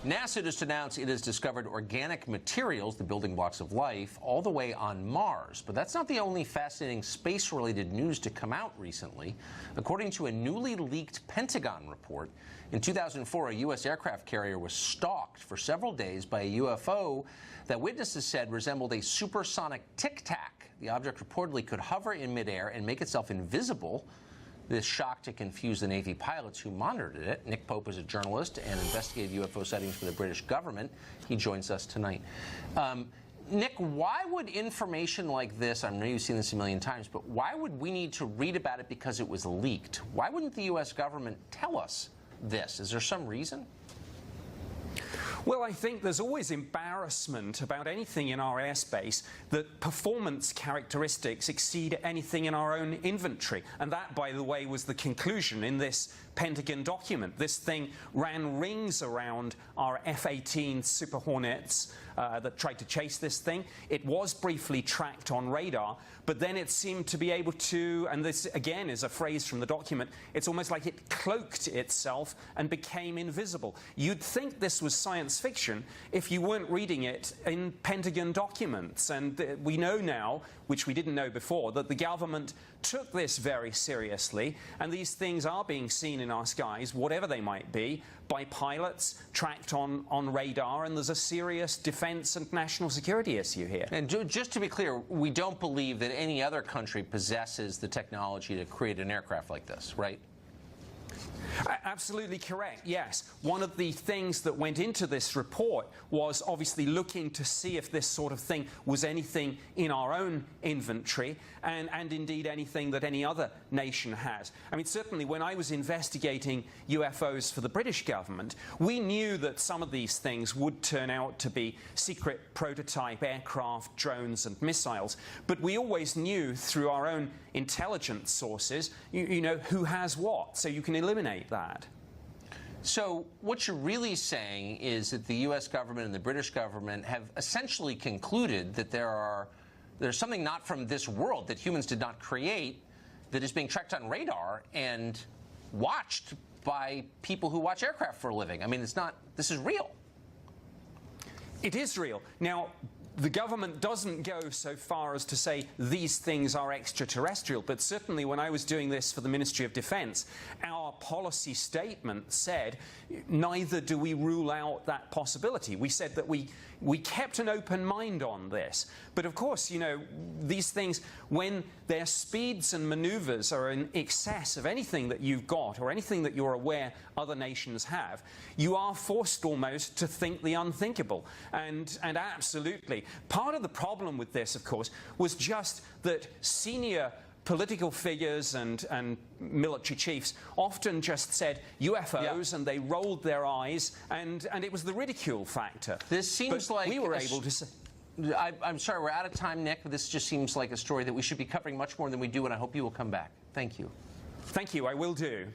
NASA just announced it has discovered organic materials, the building blocks of life, all the way on Mars. But that's not the only fascinating space-related news to come out recently. According to a newly leaked Pentagon report, in 2004, a U.S. aircraft carrier was stalked for several days by a UFO that witnesses said resembled a supersonic tic-tac. The object reportedly could hover in midair and make itself invisible. This shocked to confuse the Navy pilots who monitored it. Nick Pope is a journalist and investigated UFO sightings for the British government. He joins us tonight. Nick, why would information like this, I know you've seen this a million times, but why would we need to read about it because it was leaked? Why wouldn't the U.S. government tell us this? Is there some reason? Well, I think there's always embarrassment about anything in our airspace that performance characteristics exceed anything in our own inventory. And that, by the way, was the conclusion in this Pentagon document. This thing ran rings around our F-18 Super Hornets that tried to chase this thing. It was briefly tracked on radar, but then it seemed to be able to, and this again is a phrase from the document, it's almost like it cloaked itself and became invisible. You'd think this was science fiction if you weren't reading it in Pentagon documents. And we know now, which we didn't know before, that the government took this very seriously, and these things are being seen in our skies, whatever they might be, by pilots tracked on radar, and there's a serious defense and national security issue here. And just to be clear, we don't believe that any other country possesses the technology to create an aircraft like this, right? Absolutely correct, yes. One of the things that went into this report was obviously looking to see if this sort of thing was anything in our own inventory and indeed anything that any other nation has. I mean, certainly when I was investigating UFOs for the British government, we knew that some of these things would turn out to be secret prototype aircraft, drones and missiles, but we always knew through our own intelligence sources, you know, who has what, so you can eliminate that. So what you're really saying is that the U.S. government and the British government have essentially concluded that there's something not from this world that humans did not create that is being tracked on radar and watched by people who watch aircraft for a living. I mean, it's not, this is real. It is real. Now, the government doesn't go so far as to say these things are extraterrestrial, but certainly when I was doing this for the Ministry of Defense, our policy statement said neither do we rule out that possibility. We said that we kept an open mind on this. But of course, you know, these things, when their speeds and maneuvers are in excess of anything that you've got or anything that you're aware other nations have, you are forced almost to think the unthinkable. And absolutely. Part of the problem with this, of course, was just that senior political figures and military chiefs often just said UFOs, and they rolled their eyes, and it was the ridicule factor. This seems like we were able to say. I'm sorry, we're out of time, Nick. This just seems like a story that we should be covering much more than we do, and I hope you will come back. Thank you. Thank you. I will do.